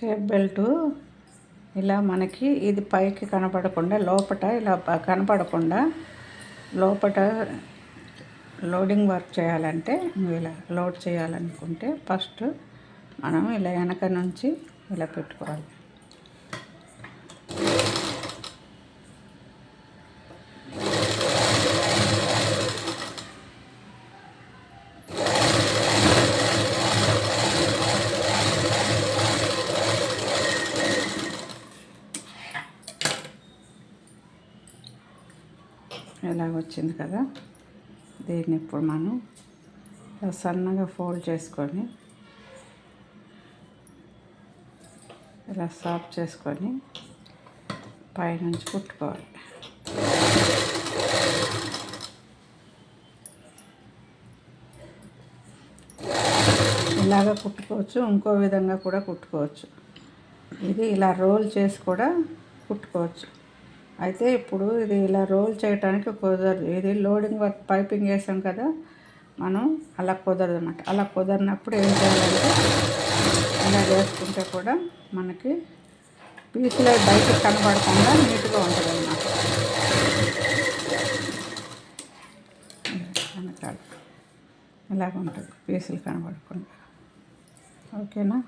Shape belt ఇలా మనకి ఇది పైకి కనపడకుండా లోపట ఇలా కనపడకుండా లోపట లోడింగ్ వర్క్ చేయాలంటే నువ్వు ఇలా లోడ్ చేయాలనుకుంటే ఫస్ట్ మనం ఇలా వెనక నుంచి ఇలా పెట్టుకోవాలి. ఇలాగ వచ్చింది కదా, దీన్ని ఇప్పుడు మనం సన్నగా ఫోల్డ్ చేసుకొని ఇలా సాఫ్ చేసుకొని పైనుంచి కుట్టుకోవాలి. ఇలాగ కుట్టుకోవచ్చు, ఇంకో విధంగా కూడా కుట్టుకోవచ్చు. ఇది ఇలా రోల్ చేసి కూడా కుట్టుకోవచ్చు. అయితే ఇప్పుడు ఇది ఇలా రోల్ చేయడానికి కుదరదు. ఇది లోడింగ్ వర్క్ పైపింగ్ వేసాం కదా, మనం అలా కుదరదు అన్నమాట. అలా కుదరినప్పుడు ఏం చేయాలంటే ఇలా వేసుకుంటే కూడా మనకి పీసులు బయటకు కనబడకుండా నీట్గా ఉంటుంది అన్నమాట. వెనకాల ఇలాగ ఉంటుంది, పీసులు కనబడకుండా. ఓకేనా?